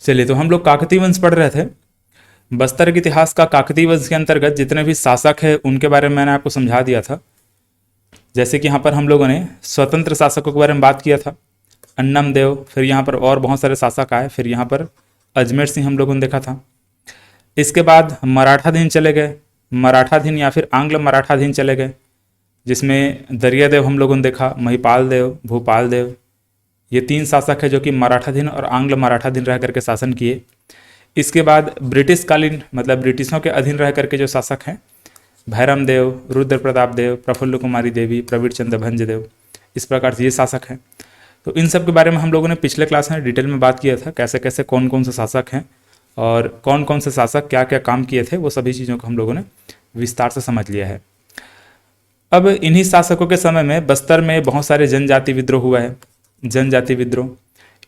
चलिए, तो हम लोग काकतीय वंश पढ़ रहे थे। बस्तर के इतिहास का काकतीय वंश के अंतर्गत जितने भी शासक हैं उनके बारे में मैंने आपको समझा दिया था। जैसे कि यहाँ पर हम लोगों ने स्वतंत्र शासकों के बारे में बात किया था, अन्नम देव, फिर यहाँ पर और बहुत सारे शासक आए, फिर यहाँ पर अजमेर सिंह हम लोगों ने देखा था। इसके बाद मराठाधीन चले गए, मराठाधीन या फिर आंग्ल मराठाधीन चले गए, जिसमें दरियादेव हम लोगों ने देखा, महिपाल देव, भूपाल देव, ये 3 शासक है जो कि मराठाधीन और आंग्ल मराठाधीन रह करके शासन किए। इसके बाद ब्रिटिश कालीन मतलब ब्रिटिशों के अधीन रह करके जो शासक हैं, भैरम देव, रुद्र प्रताप देव, प्रफुल्ल कुमारी देवी, प्रवीर चंद्र भंज देव, इस प्रकार से ये शासक हैं। तो इन सब के बारे में हम लोगों ने पिछले क्लास में डिटेल में बात किया था, कैसे कैसे कौन कौन से शासक हैं और कौन कौन से शासक क्या क्या काम किए थे, वो सभी चीज़ों को हम लोगों ने विस्तार से समझ लिया है। अब इन्हीं शासकों के समय में बस्तर में बहुत सारे जनजाति विद्रोह हुआ है। जनजाति विद्रोह,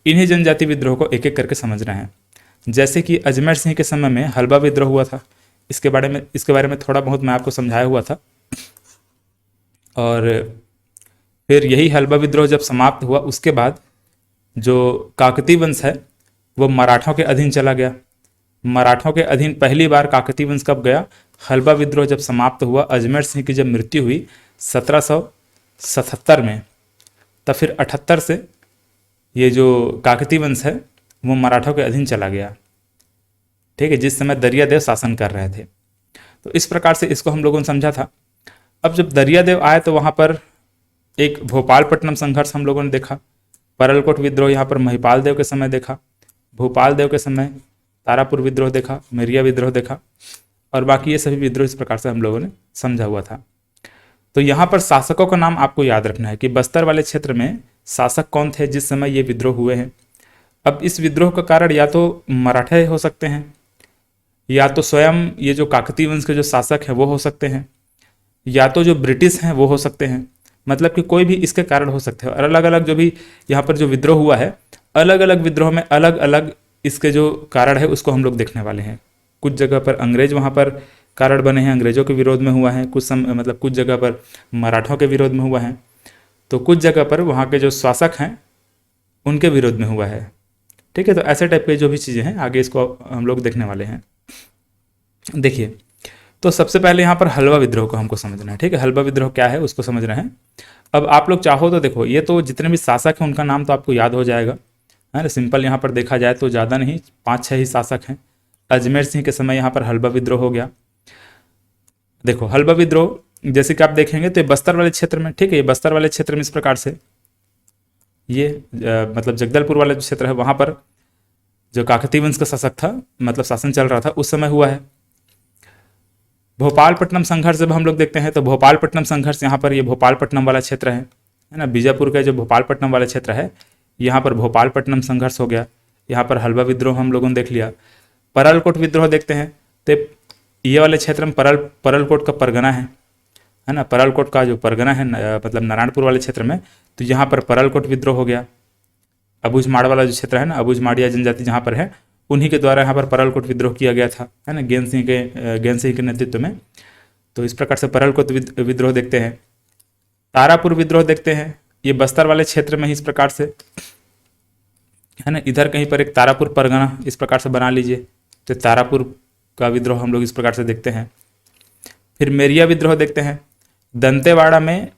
इन्हीं जनजाति विद्रोह को एक एक करके समझना है। जैसे कि अजमेर सिंह के समय में हलवा विद्रोह हुआ था, इसके बारे में थोड़ा बहुत मैं आपको समझाया हुआ था। और फिर यही हलवा विद्रोह जब समाप्त हुआ उसके बाद जो काकतीय वंश है वो मराठों के अधीन चला गया। मराठों के अधीन पहली बार काकतीय वंश कब गया? हलवा विद्रोह जब समाप्त हुआ, अजमेर सिंह की जब मृत्यु हुई 1777 में, तब फिर 78 से ये जो काकतीय वंश है वो मराठों के अधीन चला गया। ठीक है, जिस समय दरियादेव शासन कर रहे थे। तो इस प्रकार से इसको हम लोगों ने समझा था। अब जब दरियादेव आए तो वहाँ पर एक भोपालपट्टनम संघर्ष हम लोगों ने देखा, परलकोट विद्रोह यहाँ पर महिपाल देव के समय देखा, भोपाल देव के समय तारापुर विद्रोह देखा, मेरिया विद्रोह देखा, और बाकी ये सभी विद्रोह इस प्रकार से हम लोगों ने समझा हुआ था। तो यहाँ पर शासकों का नाम आपको याद रखना है कि बस्तर वाले क्षेत्र में शासक कौन थे जिस समय ये विद्रोह हुए हैं। अब इस विद्रोह का कारण या तो मराठे हो सकते हैं, या तो स्वयं ये जो काकतीय वंश के जो शासक हैं वो हो सकते हैं, या तो जो ब्रिटिश हैं वो हो सकते हैं। मतलब कि कोई भी इसके कारण हो सकते हैं। और अलग अलग जो भी यहाँ पर जो विद्रोह हुआ है, अलग अलग विद्रोह में अलग अलग इसके जो कारण है उसको हम लोग देखने वाले हैं। कुछ जगह पर अंग्रेज वहाँ पर कारण बने हैं, अंग्रेजों के विरोध में हुआ है, कुछ जगह पर मराठों के विरोध में हुआ है, तो कुछ जगह पर वहाँ के जो शासक हैं उनके विरोध में हुआ है। ठीक है, तो ऐसे टाइप के जो भी चीज़ें हैं आगे इसको हम लोग देखने वाले हैं। देखिए, तो सबसे पहले यहाँ पर हलवा विद्रोह को हमको समझना है। ठीक है, हलवा विद्रोह क्या है उसको समझना है। अब आप लोग चाहो तो देखो, ये तो जितने भी शासक हैं उनका नाम तो आपको याद हो जाएगा, है ना। सिंपल यहाँ पर देखा जाए तो ज़्यादा नहीं, 5-6 ही शासक हैं। अजमेर सिंह के समय यहाँ पर हलवा विद्रोह हो गया। देखो, हलवा विद्रोह जैसे कि आप देखेंगे तो ये बस्तर वाले क्षेत्र में, ठीक है, ये बस्तर वाले क्षेत्र में इस प्रकार से ये मतलब जगदलपुर वाला जो क्षेत्र है वहाँ पर जो काकतीय वंश का शासक था, मतलब शासन चल रहा था, उस समय हुआ है। भोपालपट्टनम संघर्ष जब हम लोग देखते हैं तो भोपालपट्टनम संघर्ष यहाँ पर ये भोपालपट्टनम वाला क्षेत्र है ना। बीजापुर का जो भोपालपट्टनम वाला क्षेत्र है, यहाँ पर भोपालपट्टनम संघर्ष हो गया। यहाँ पर हलवा विद्रोह हम लोगों ने देख लिया। परलकोट विद्रोह देखते हैं तो ये वाले क्षेत्र में परलकोट का परगना है ना। परलकोट का जो परगना है मतलब नारायणपुर वाले क्षेत्र में, तो यहाँ पर परलकोट विद्रोह हो गया। अबूझमाड़ वाला जो क्षेत्र है ना, अबूझमाड़िया जनजाति जहाँ पर है, उन्हीं के द्वारा यहाँ पर परलकोट विद्रोह किया गया था, है ना, ज्ञान सिंह के नेतृत्व में। तो इस प्रकार से परलकोट विद्रोह देखते हैं। तारापुर विद्रोह देखते हैं, ये बस्तर वाले क्षेत्र में ही इस प्रकार से, है ना, इधर कहीं पर एक तारापुर परगना इस प्रकार से बना लीजिए, तो तारापुर का विद्रोह हम लोग इस प्रकार से देखते हैं। फिर मेरिया विद्रोह देखते हैं। दंतेवाड़ा में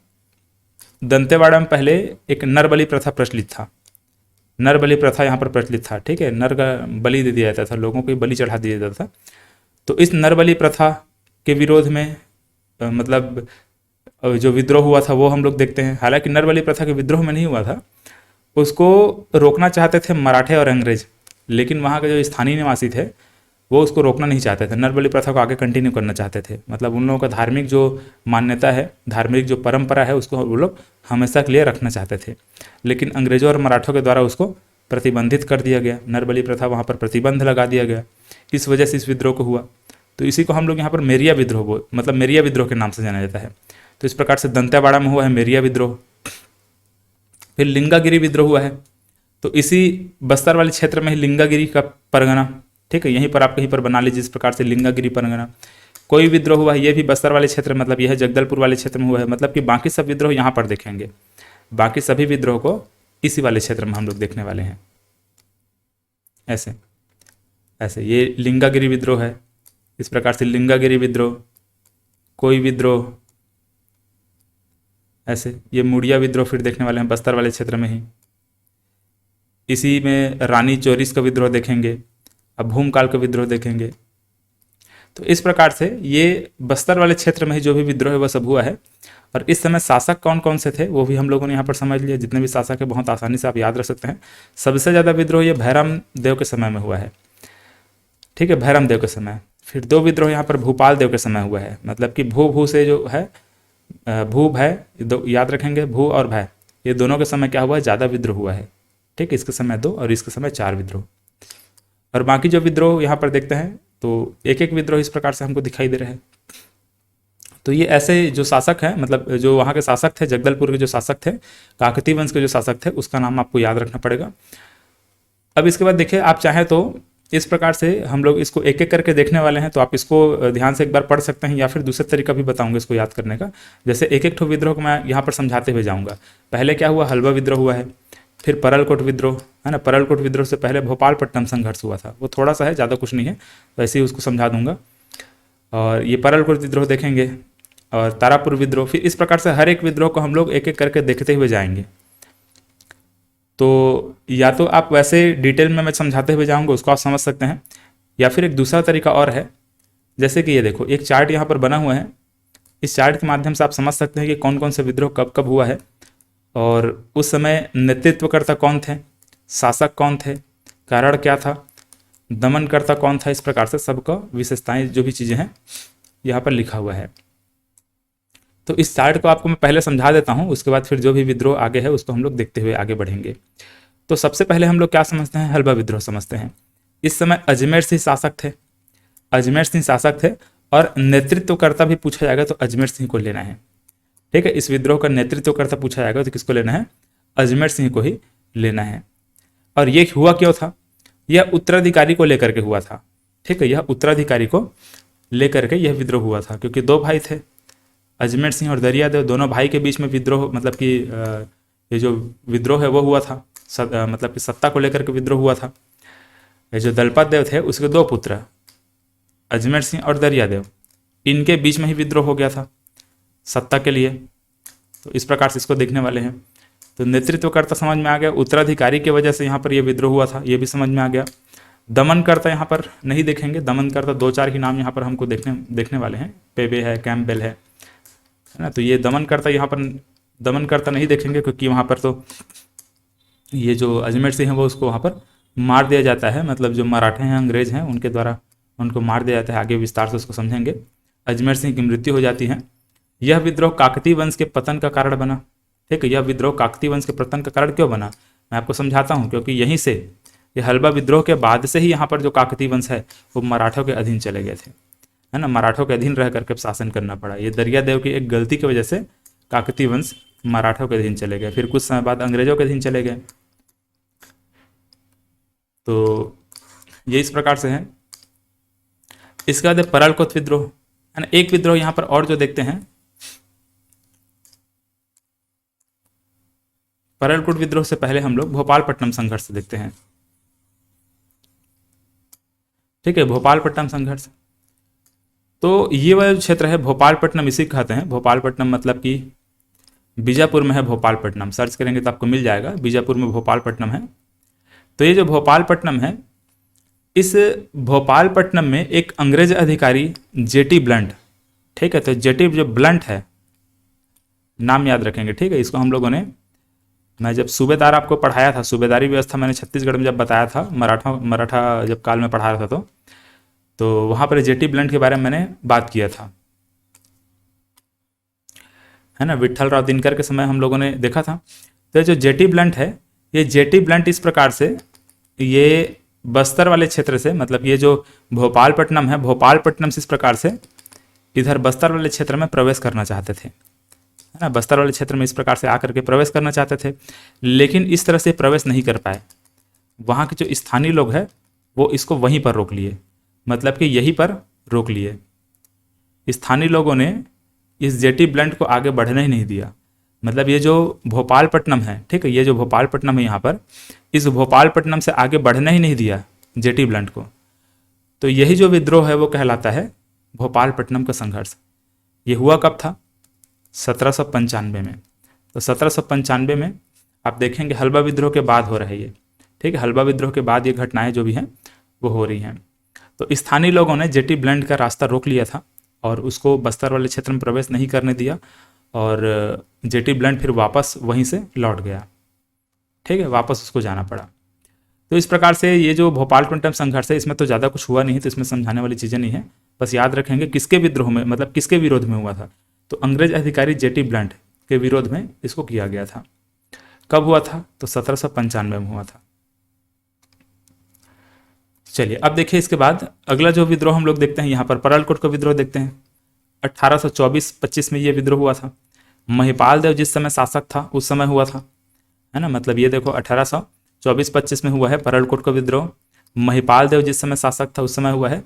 पहले एक नरबलि प्रथा प्रचलित था। नरबलि प्रथा यहाँ पर प्रचलित था। ठीक है, नर का बलि दे दिया जाता था, लोगों को बलि चढ़ा दिया जाता था। तो इस नरबलि प्रथा के विरोध में मतलब जो विद्रोह हुआ था वो हम लोग देखते हैं। हालांकि नरबलि प्रथा के विद्रोह में नहीं हुआ था, उसको रोकना चाहते थे मराठे और अंग्रेज, लेकिन वहाँ के जो स्थानीय निवासी थे वो उसको रोकना नहीं चाहते थे। नरबलि प्रथा को आगे कंटिन्यू करना चाहते थे। मतलब उन लोगों का धार्मिक जो मान्यता है, धार्मिक जो परंपरा है, उसको वो लोग हमेशा के लिए रखना चाहते थे। लेकिन अंग्रेजों और मराठों के द्वारा उसको प्रतिबंधित कर दिया गया। नरबलि प्रथा वहाँ पर प्रतिबंध लगा दिया गया। इस वजह से इस विद्रोह को हुआ। तो इसी को हम लोग यहाँ पर मेरिया विद्रोह मतलब मेरिया विद्रोह के नाम से जाना जाता है। तो इस प्रकार से दंतेवाड़ा में हुआ है मेरिया विद्रोह। फिर लिंगागिरी विद्रोह हुआ है, तो इसी बस्तर वाले क्षेत्र में ही लिंगागिरी का परगना, ठीक है, यहीं पर आप कहीं पर बना लीजिए इस प्रकार से लिंगागिरी परगना। कोई विद्रोह हुआ है, ये भी बस्तर वाले क्षेत्र में, मतलब यह जगदलपुर वाले क्षेत्र में हुआ है। मतलब कि बाकी सब विद्रोह यहाँ पर देखेंगे, बाकी सभी विद्रोह को इसी वाले क्षेत्र में हम लोग देखने वाले हैं। ऐसे ऐसे ये लिंगागिरी विद्रोह है, इस प्रकार से लिंगागिरी विद्रोह, कोई विद्रोह, ऐसे ये मुड़िया विद्रोह फिर देखने वाले हैं बस्तर वाले क्षेत्र में ही। इसी में रानी चोरिस का विद्रोह देखेंगे, अब भूमकाल का विद्रोह देखेंगे। तो इस प्रकार से ये बस्तर वाले क्षेत्र में ही जो भी विद्रोह है वह सब हुआ है। और इस समय शासक कौन कौन से थे वो भी हम लोगों ने यहाँ पर समझ लिया। जितने भी शासक है बहुत आसानी से आप याद रख सकते हैं। सबसे ज़्यादा विद्रोह ये भैरम देव के समय में हुआ है, ठीक है, भैरम देव के समय। फिर 2 विद्रोह यहाँ पर भूपाल देव के समय हुआ है, मतलब कि भू से जो है भू भय, याद रखेंगे, भू और भय, ये दोनों के समय क्या हुआ है, ज़्यादा विद्रोह हुआ है, ठीक है। इसके समय 2 और इसके समय 4 विद्रोह। और बाकी जो विद्रोह यहाँ पर देखते हैं तो एक एक विद्रोह इस प्रकार से हमको दिखाई दे रहे हैं। तो ये ऐसे जो शासक हैं, मतलब जो वहाँ के शासक थे, जगदलपुर के जो शासक थे, काकतीय वंश के जो शासक थे, उसका नाम आपको याद रखना पड़ेगा। अब इसके बाद देखिए, आप चाहें तो इस प्रकार से हम लोग इसको एक एक करके देखने वाले हैं, तो आप इसको ध्यान से एक बार पढ़ सकते हैं, या फिर दूसरे तरीका भी बताऊंगा इसको याद करने का। जैसे एक एक ठो विद्रोह को मैं यहाँ पर समझाते हुए जाऊँगा। पहले क्या हुआ, हलवा विद्रोह हुआ है, फिर परलकोट विद्रोह है ना। परलकोट विद्रोह से पहले भोपालपट्टनम संघर्ष हुआ था, वो थोड़ा सा है, ज़्यादा कुछ नहीं है, वैसे ही उसको समझा दूंगा। और ये परलकोट विद्रोह देखेंगे और तारापुर विद्रोह। फिर इस प्रकार से हर एक विद्रोह को हम लोग एक एक करके देखते हुए जाएंगे। तो या तो आप वैसे डिटेल में मैं समझाते हुए जाऊंगा, उसको आप समझ सकते हैं, या फिर एक दूसरा तरीका और है। जैसे कि ये देखो, एक चार्ट यहाँ पर बना हुआ है, इस चार्ट के माध्यम से आप समझ सकते हैं कि कौन कौन से विद्रोह कब कब हुआ है, और उस समय नेतृत्वकर्ता कौन थे, शासक कौन थे, कारण क्या था, दमनकर्ता कौन था। इस प्रकार से सबका विशेषताएं जो भी चीज़ें हैं यहाँ पर लिखा हुआ है। तो इस चार्ट को आपको मैं पहले समझा देता हूँ, उसके बाद फिर जो भी विद्रोह आगे है उसको हम लोग देखते हुए आगे बढ़ेंगे। तो सबसे पहले हम लोग क्या समझते हैं, हलवा विद्रोह समझते हैं। इस समय अजमेर सिंह शासक थे, अजमेर सिंह शासक थे, और नेतृत्वकर्ता भी पूछा जाएगा तो अजमेर सिंह को लेना है, ठीक है। इस विद्रोह का नेतृत्वकर्ता पूछा जाएगा तो किसको लेना है, अजमेर सिंह को ही लेना है। और ये हुआ क्यों था, यह उत्तराधिकारी को लेकर के हुआ था, ठीक है। यह उत्तराधिकारी को लेकर के यह विद्रोह हुआ था, क्योंकि 2 भाई थे, अजमेर सिंह और दरियादेव, दोनों भाई के बीच में विद्रोह, मतलब कि ये जो विद्रोह है वो हुआ था, मतलब कि सत्ता को लेकर के विद्रोह हुआ था। ये जो दलपत देव थे उसके 2 पुत्र अजमेर सिंह और दरियादेव, इनके बीच में ही विद्रोह हो गया था सत्ता के लिए। तो इस प्रकार से इसको देखने वाले हैं। तो नेतृत्वकर्ता समझ में आ गया, उत्तराधिकारी की वजह से यहाँ पर यह विद्रोह हुआ था, ये भी समझ में आ गया। दमनकर्ता यहाँ पर नहीं देखेंगे, दमनकर्ता 2-4 ही नाम यहाँ पर हमको देखने वाले हैं, पेबे है, कैम्पबेल है ना। तो ये दमनकर्ता यहाँ पर दमनकर्ता नहीं देखेंगे, क्योंकि वहाँ पर तो ये जो अजमेर सिंह है वो उसको वहाँ पर मार दिया जाता है, मतलब जो मराठे हैं, अंग्रेज हैं, उनके द्वारा उनको मार दिया जाता है। आगे विस्तार से उसको समझेंगे। अजमेर सिंह की मृत्यु हो जाती है। यह विद्रोह काकतीय वंश के पतन का कारण बना, ठीक है। यह विद्रोह काकतीय वंश के पतन का कारण क्यों बना, मैं आपको समझाता हूँ। क्योंकि यहीं से, ये हलवा विद्रोह के बाद से ही यहाँ पर जो काकतीय वंश है वो मराठों के अधीन चले गए थे, है ना। मराठों के अधीन रह करके शासन करना पड़ा। ये दरियादेव की एक गलती की वजह से काकतीय वंश मराठों के अधीन चले गए, फिर कुछ समय बाद अंग्रेजों के अधीन चले गए। तो ये इस प्रकार से है। इसके बाद परलकोट विद्रोह, है ना। एक विद्रोह यहाँ पर और जो देखते हैं, परलकोट विद्रोह से पहले हम लोग भोपालपट्टनम संघर्ष देखते हैं, ठीक है। भोपालपट्टनम संघर्ष, तो ये वाला जो क्षेत्र है भोपालपट्टनम, इसी कहते हैं। भोपालपट्टनम मतलब कि बीजापुर में है भोपालपट्टनम, सर्च करेंगे तो आपको मिल जाएगा, बीजापुर में भोपालपट्टनम है। तो ये जो भोपालपट्टनम है, इस भोपालपट्टनम में एक अंग्रेज अधिकारी जेटी ब्लंट, ठीक है। तो जेटी जो ब्लंट है, नाम याद रखेंगे, ठीक है। इसको हम लोगों ने, मैं जब सूबेदार आपको पढ़ाया था, सूबेदारी व्यवस्था मैंने छत्तीसगढ़ में जब बताया था, मराठा जब काल में पढ़ा रहा था, तो वहाँ पर जेटी ब्लंट के बारे में मैंने बात किया था, है ना। विट्ठल राव दिनकर के समय हम लोगों ने देखा था। तो जो जेटी ब्लंट है, ये जेटी ब्लंट इस प्रकार से, ये बस्तर वाले क्षेत्र से, मतलब ये जो भोपालपट्टनम है, भोपालपट्टनम से इस प्रकार से इधर बस्तर वाले क्षेत्र में प्रवेश करना चाहते थे, है ना। बस्तर वाले क्षेत्र में इस प्रकार से आकर के प्रवेश करना चाहते थे, लेकिन इस तरह से प्रवेश नहीं कर पाए। वहाँ के जो स्थानीय लोग हैं वो इसको वहीं पर रोक लिए, मतलब कि यहीं पर रोक लिए। स्थानीय लोगों ने इस जेटी ब्लंट को आगे बढ़ने ही नहीं दिया। मतलब ये जो भोपालपट्टनम है, ठीक है, ये जो भोपालपट्टनम है यहाँ पर, इस भोपालपट्टनम से आगे बढ़ने ही नहीं दिया जेटी ब्लंट को। तो यही जो विद्रोह है वो कहलाता है भोपालपट्टनम का संघर्ष। ये हुआ कब था? 1795 में। तो 1795 में आप देखेंगे हल्बा विद्रोह के बाद हो रहा है ये, ठीक है। हल्बा विद्रोह के बाद ये घटनाएं जो भी हैं वो हो रही हैं। तो स्थानीय लोगों ने जेटी ब्लंट का रास्ता रोक लिया था और उसको बस्तर वाले क्षेत्र में प्रवेश नहीं करने दिया, और जेटी ब्लंट फिर वापस वहीं से लौट गया, ठीक है, वापस उसको जाना पड़ा। तो इस प्रकार से ये जो भोपालपट्टनम संघर्ष है इसमें तो ज़्यादा कुछ हुआ नहीं, तो इसमें समझाने वाली चीज़ें नहीं है, बस याद रखेंगे किसके विद्रोह में, मतलब किसके विरोध में हुआ था। तो अंग्रेज अधिकारी जेटी ब्लंट के विरोध में इसको किया गया था। कब हुआ था? तो 1795 में हुआ था। चलिए अब देखिए इसके बाद अगला जो विद्रोह हम लोग देखते हैं, यहाँ पर परलकोट का विद्रोह देखते हैं। 1824-25 में ये विद्रोह हुआ था। महिपाल देव जिस समय शासक था उस समय हुआ था, है ना। मतलब ये देखो 1824-25 में हुआ है परलकोट का विद्रोह। महिपाल देव जिस समय शासक था उस समय हुआ है,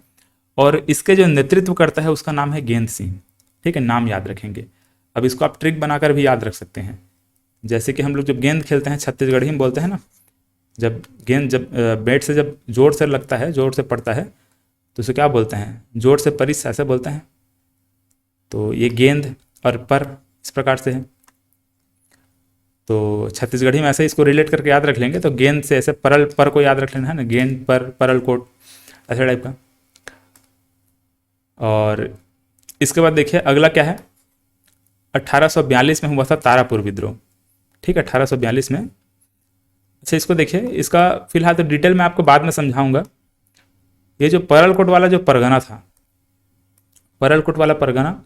और इसके जो नेतृत्व करता है उसका नाम है गेंद सिंह, ठीक है, नाम याद रखेंगे। अब इसको आप ट्रिक बनाकर भी याद रख सकते हैं। जैसे कि हम लोग जब गेंद खेलते हैं छत्तीसगढ़ी में बोलते हैं ना, जब गेंद जब बैट से जब जोर से लगता है, जोर से पड़ता है, तो उसे क्या बोलते हैं? जोर से परिस, ऐसे बोलते हैं। तो ये गेंद और पर इस प्रकार से है। तो छत्तीसगढ़ी में ऐसे इसको रिलेट करके याद रख लेंगे। तो गेंद से ऐसे परल, पर को याद रख लेना है ना, गेंद पर, परल कोट, ऐसे टाइप का। और इसके बाद देखिए अगला क्या है, 1842 में हुआ था तारापुर विद्रोह, ठीक है, 1842 में। अच्छा इसको देखिए, इसका फिलहाल तो डिटेल में आपको बाद में समझाऊंगा। ये जो परलकोट वाला जो परगना था, परलकोट वाला परगना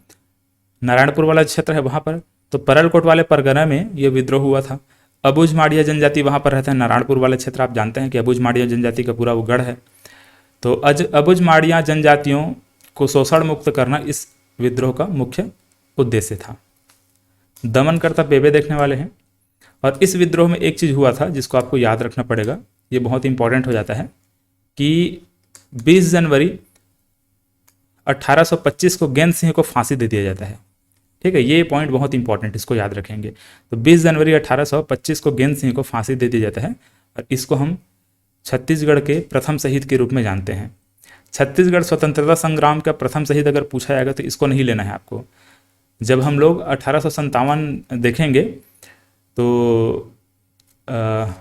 नारायणपुर वाला क्षेत्र है वहाँ पर, तो परलकोट वाले परगना में ये विद्रोह हुआ था। अबुझ माड़िया जनजाति वहाँ पर रहते हैं। नारायणपुर वाले क्षेत्र आप जानते हैं कि अबुझ माड़िया जनजाति का पूरा वो गढ़ है। तो अबुझ माड़िया जनजातियों को शोषण मुक्त करना इस विद्रोह का मुख्य उद्देश्य था। दमनकर्ता बेबे देखने वाले हैं। और इस विद्रोह में एक चीज़ हुआ था जिसको आपको याद रखना पड़ेगा, ये बहुत इंपॉर्टेंट हो जाता है, कि 20 जनवरी 1825 को गेंद सिंह को फांसी दे दिया जाता है, ठीक है। ये पॉइंट बहुत इंपॉर्टेंट, इसको याद रखेंगे। तो 20 जनवरी 1825 को गेंद सिंह को फांसी दे दिया जाता है, और इसको हम छत्तीसगढ़ के प्रथम शहीद के रूप में जानते हैं। छत्तीसगढ़ स्वतंत्रता संग्राम का प्रथम शहीद अगर पूछा जाएगा तो इसको नहीं लेना है आपको। जब हम लोग 1857 देखेंगे तो हम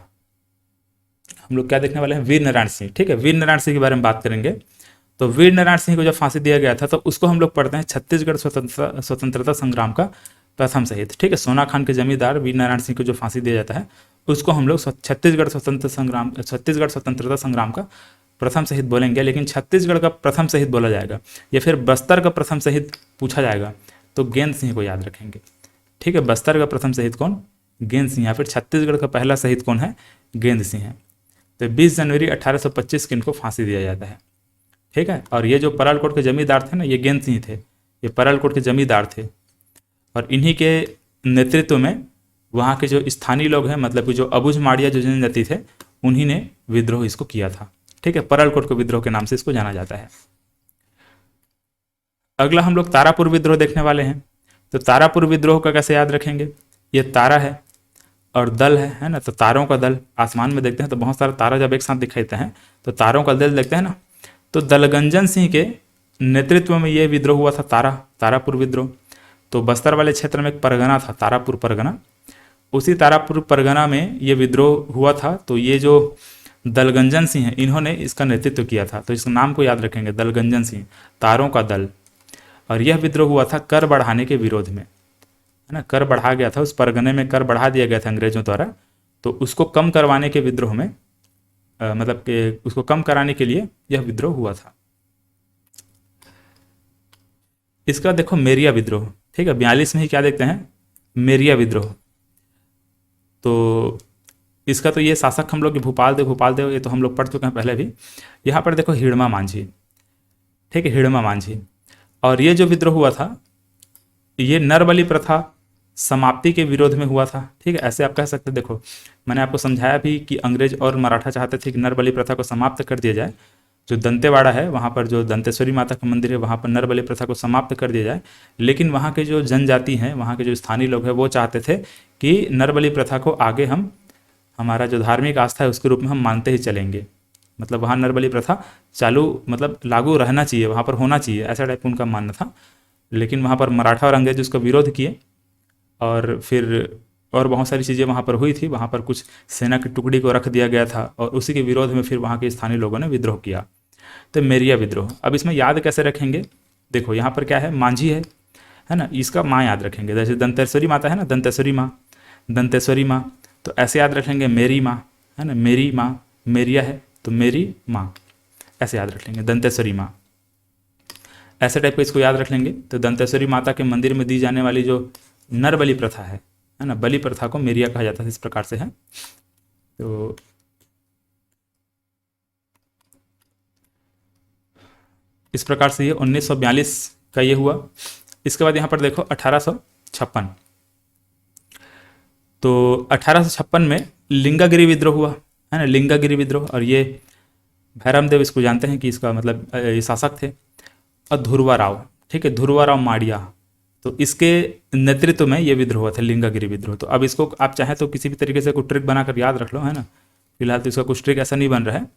लोग क्या देखने वाले हैं, वीर नारायण सिंह, ठीक है, वीर नारायण सिंह के बारे में बात करेंगे। तो वीर नारायण सिंह को जब फांसी दिया गया था तो उसको हम लोग पढ़ते हैं छत्तीसगढ़ स्वतंत्रता संग्राम का प्रथम शहीद, ठीक है। सोना खान के जमींदार वीर नारायण सिंह को जो फांसी दिया जाता है उसको हम लोग छत्तीसगढ़ स्वतंत्रता संग्राम का प्रथम शहीद बोलेंगे। लेकिन छत्तीसगढ़ का प्रथम शहीद बोला जाएगा या फिर बस्तर का प्रथम शहीद पूछा जाएगा तो गेंद सिंह को याद रखेंगे, ठीक है। बस्तर का प्रथम शहीद कौन? गेंद सिंह। या फिर छत्तीसगढ़ का पहला शहीद कौन है? गेंद सिंह है। तो 20 जनवरी 1825 को इनको फांसी दिया जाता है, ठीक है। और ये जो परलकोट के जमींदार थे ना, ये गेंद सिंह थे, ये परलकोट के जमींदार थे, और इन्हीं के नेतृत्व में वहाँ के जो स्थानीय लोग हैं, मतलब कि जो अबुझ माड़िया जो जनजाति थे, उन्हीं ने विद्रोह इसको किया था, ठीक है। परलकोट के विद्रोह के नाम से इसको जाना जाता है। अगला हम लोग तारापुर विद्रोह देखने वाले हैं। तो तारापुर विद्रोह का कैसे याद रखेंगे? ये तारा है और दल है ना। तो तारों का दल, आसमान में देखते हैं तो बहुत सारे तारा जब एक साथ दिखाई देते हैं तो तारों का दल देखते हैं ना। तो दलगंजन सिंह के नेतृत्व में ये विद्रोह हुआ था, तारापुर विद्रोह। तो बस्तर वाले क्षेत्र में एक परगना था, तारापुर परगना, उसी तारापुर परगना में ये विद्रोह हुआ था। तो ये जो दलगंजन सिंह है इन्होंने इसका नेतृत्व किया था। तो इस नाम को याद रखेंगे, दलगंजन सिंह, तारों का दल। और यह विद्रोह हुआ था कर बढ़ाने के विरोध में, है ना। कर बढ़ा गया था, उस परगने में कर बढ़ा दिया गया था अंग्रेजों द्वारा। तो उसको कम करवाने के विद्रोह में मतलब कि उसको कम कराने के लिए यह विद्रोह हुआ था। इसका देखो मेरिया विद्रोह, ठीक है। 42 में ही क्या देखते हैं, मेरिया विद्रोह। तो इसका तो ये शासक हम लोग भूपाल देव ये तो हम लोग पढ़ चुके हैं पहले भी। यहाँ पर देखो हिड़मा मांझी, ठीक है, हिड़मा मांझी। और ये जो विद्रोह हुआ था ये नरबली प्रथा समाप्ति के विरोध में हुआ था, ठीक है। ऐसे आप कह सकते हैं। देखो मैंने आपको समझाया भी कि अंग्रेज और मराठा चाहते थे कि नरबली प्रथा को समाप्त कर दिया जाए। जो दंतेवाड़ा है वहाँ पर जो दंतेश्वरी माता का मंदिर है वहाँ पर नरबली प्रथा को समाप्त कर दिया जाए। लेकिन वहाँ के जो जनजाति हैं, वहाँ के जो स्थानीय लोग हैं, वो चाहते थे कि नरबली प्रथा को आगे हम हमारा जो धार्मिक आस्था है उसके रूप में हम मानते ही चलेंगे, मतलब वहाँ नरबली प्रथा चालू मतलब लागू रहना चाहिए, वहाँ पर होना चाहिए, ऐसा टाइप उनका मानना था। लेकिन वहाँ पर मराठा और अंग्रेज उसका विरोध किए और फिर और बहुत सारी चीज़ें वहाँ पर हुई थी। वहाँ पर कुछ सेना की टुकड़ी को रख दिया गया था और उसी के विरोध में फिर वहाँ के स्थानीय लोगों ने विद्रोह किया। तो मेरिया विद्रोह, अब इसमें याद कैसे रखेंगे, देखो यहाँ पर क्या है, मांझी है ना, इसका माँ याद रखेंगे। जैसे दंतेश्वरी माता है ना, दंतेश्वरी माँ, दंतेश्वरी माँ, तो ऐसे याद रख लेंगे मेरी माँ, है ना, मेरी माँ, मेरिया है तो मेरी माँ, ऐसे याद रख लेंगे दंतेश्वरी माँ, ऐसे टाइप का इसको याद रख लेंगे। तो दंतेश्वरी माता के मंदिर में दी जाने वाली जो नर बलि प्रथा है ना, बलि प्रथा को मेरिया कहा जाता है, इस प्रकार से है। तो इस प्रकार से ये 1942 का ये हुआ। इसके बाद यहाँ पर देखो 1856, तो 1856 में लिंगागिरी विद्रोह हुआ, है ना, लिंगागिरी विद्रोह। और ये भैरम देव इसको जानते हैं कि इसका मतलब ये शासक थे, और ध्रुवा राव, ठीक है, ध्रुवा राव माड़िया, तो इसके नेतृत्व में ये विद्रोह हुआ था, लिंगागिरी विद्रोह। तो अब इसको आप चाहें तो किसी भी तरीके से कुछ ट्रिक बनाकर याद रख लो, है ना, फिलहाल तो इसका कुछ ट्रिक ऐसा नहीं बन रहा है,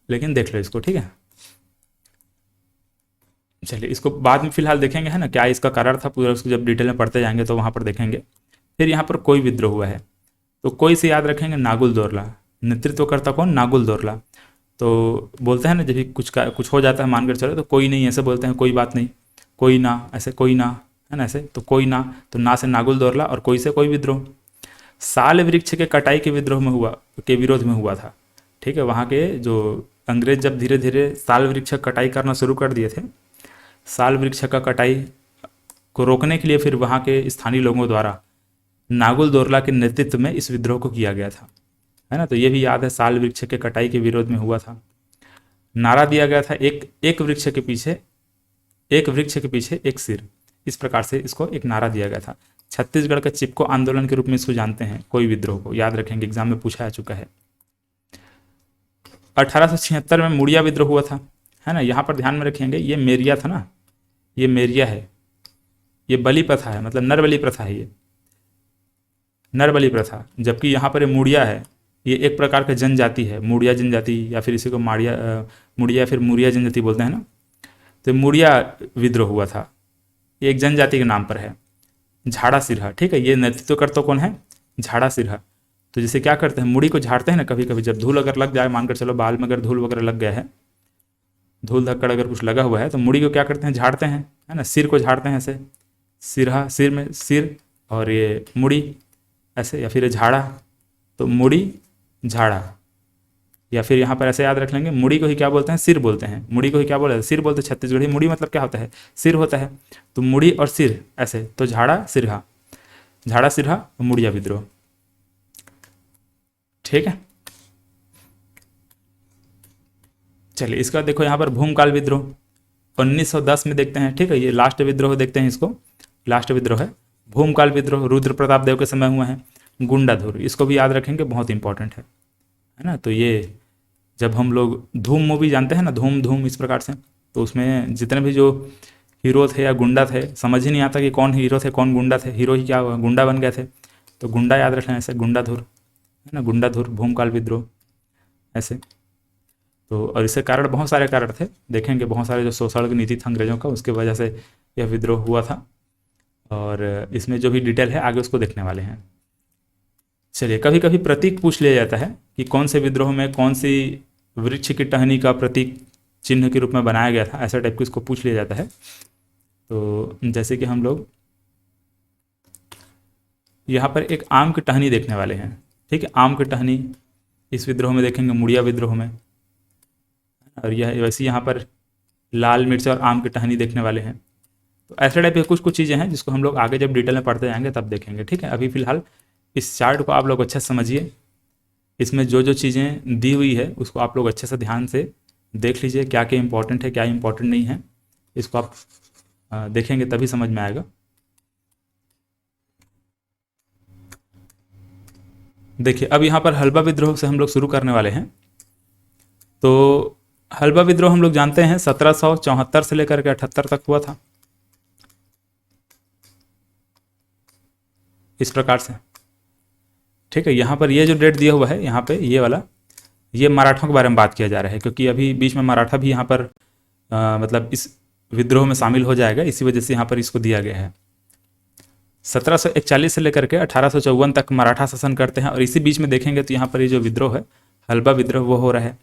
लेकिन देख लो इसको, ठीक है। चलिए इसको बाद में फिलहाल देखेंगे, है ना, क्या इसका कारण था पूरा, उसको जब डिटेल में पढ़ते जाएंगे तो वहाँ पर देखेंगे। फिर यहाँ पर कोई विद्रोह हुआ है, तो कोई से याद रखेंगे नागुल दोरला, नेतृत्व करता कौन, नागुल दोरला। तो बोलते हैं ना जब भी कुछ हो जाता है मानकर चलो, तो कोई नहीं ऐसे बोलते हैं, कोई बात नहीं, कोई ना, ऐसे कोई ना, है ना, ऐसे तो कोई ना, तो ना से नागुल दोरला और कोई से कोई विद्रोह। साल वृक्ष के कटाई के विद्रोह में हुआ, के विरोध में हुआ था, ठीक है। वहाँ के जो अंग्रेज जब धीरे धीरे साल वृक्ष का कटाई करना शुरू कर दिए थे, साल वृक्ष का कटाई को रोकने के लिए फिर वहाँ के स्थानीय लोगों द्वारा नागुल दोरला के नेतृत्व में इस विद्रोह को किया गया था, है ना। तो ये भी याद है, साल वृक्ष के कटाई के विरोध में हुआ था। नारा दिया गया था, एक वृक्ष के पीछे, एक वृक्ष के पीछे एक सिर, इस प्रकार से इसको एक नारा दिया गया था। छत्तीसगढ़ का चिपको आंदोलन के रूप में इसको जानते हैं, कोई विद्रोह को याद रखेंगे, एग्जाम में पूछा जा चुका है। 1876 में मुड़िया विद्रोह हुआ था, है ना। यहाँ पर ध्यान में रखेंगे, ये मेरिया था ना, ये मेरिया है, ये बलि प्रथा है, मतलब नर बलि प्रथा है, ये नर बलि प्रथा। जबकि यहाँ पर ये मुड़िया है, ये एक प्रकार का जनजाति है, मुड़िया जनजाति, या फिर इसी को माड़िया मुड़िया फिर मुड़िया जनजाति बोलते हैं ना। तो मुड़िया विद्रोह हुआ था, ये एक जनजाति के नाम पर है। झाड़ा सिरहा, ठीक है, ये नेतृत्व करता कौन है, झाड़ा सिरहा। तो जैसे क्या करते हैं, मुड़ी को झाड़ते हैं ना कभी कभी, जब धूल अगर लग जाए, मानकर चलो बाल में अगर धूल वगैरह लग गया है, धूल धक्कड़ अगर कुछ लगा हुआ है, तो मुड़ी को क्या करते हैं, झाड़ते हैं, है ना, सिर को झाड़ते हैं ऐसे, सिरहा, सिर में सिर, और ये मुड़ी ऐसे, या फिर ये झाड़ा, तो मुड़ी झाड़ा। या फिर यहाँ पर ऐसे याद रख लेंगे, मुड़ी को ही क्या बोलते हैं, सिर बोलते हैं, मुड़ी को ही क्या बोलते हैं, सिर बोलते हैं छत्तीसगढ़ी। मुड़ी मतलब क्या होता है, सिर होता है, तो मुड़ी और सिर ऐसे, तो झाड़ा सिरहा, झाड़ा सिरहा मुड़िया विद्रोह, ठीक है। चलिए इसका देखो यहाँ पर भूमकाल विद्रोह 1910 में देखते हैं, ठीक है, ये लास्ट विद्रोह देखते हैं, इसको लास्ट विद्रोह है भूमकाल विद्रोह, रुद्र प्रताप देव के समय हुआ है। गुंडाधुर, इसको भी याद रखेंगे, बहुत इंपॉर्टेंट है ना। तो ये जब हम लोग धूम मूवी जानते हैं ना, धूम धूम इस प्रकार से, तो उसमें जितने भी जो हीरो थे या गुंडा थे, समझ ही नहीं आता कि कौन हीरो थे कौन गुंडा थे, हीरो ही क्या हुआ, गुंडा बन गए थे, तो गुंडा याद रखना ऐसे, गुंडाधुर, है ना, गुंडाधुर, भूमकाल विद्रोह ऐसे। तो और इसके कारण बहुत सारे कारण थे, देखेंगे बहुत सारे जो शोषण की नीति थी अंग्रेजों का, उसके वजह से यह विद्रोह हुआ था, और इसमें जो भी डिटेल है आगे उसको देखने वाले हैं। चलिए कभी कभी प्रतीक पूछ लिया जाता है कि कौन से विद्रोह में कौन सी वृक्ष की टहनी का प्रतीक चिन्ह के रूप में बनाया गया था, ऐसा टाइप को इसको पूछ लिया जाता है। तो जैसे कि हम लोग यहाँ पर एक आम की टहनी देखने वाले हैं, ठीक है, आम की टहनी इस विद्रोह में देखेंगे, मुड़िया विद्रोह में। और यह वैसे यहाँ पर लाल मिर्च और आम की टहनी देखने वाले हैं। तो ऐसे टाइप की कुछ कुछ चीज़ें हैं जिसको हम लोग आगे जब डिटेल में पढ़ते जाएंगे तब देखेंगे, ठीक है। अभी फिलहाल इस चार्ट को आप लोग अच्छे से समझिए, इसमें जो जो चीज़ें दी हुई है उसको आप लोग अच्छे से ध्यान से देख लीजिए, क्या क्या इंपॉर्टेंट है क्या इंपॉर्टेंट नहीं है, इसको आप देखेंगे तभी समझ में आएगा। देखिए अब यहाँ पर हल्बा विद्रोह से हम लोग शुरू करने वाले हैं। तो हल्बा विद्रोह हम लोग जानते हैं 1774 से लेकर के 78 तक हुआ था, इस प्रकार से, ठीक है। यहाँ पर ये जो डेट दिया हुआ है यहाँ पे ये वाला ये मराठों के बारे में बात किया जा रहा है, क्योंकि अभी बीच में मराठा भी यहाँ पर मतलब इस विद्रोह में शामिल हो जाएगा, इसी वजह से यहाँ पर इसको दिया गया है। 1741 से लेकर के 1854 तक मराठा शासन करते हैं, और इसी बीच में देखेंगे तो यहाँ पर ये जो विद्रोह है, हल्बा विद्रोह, वो हो रहा है।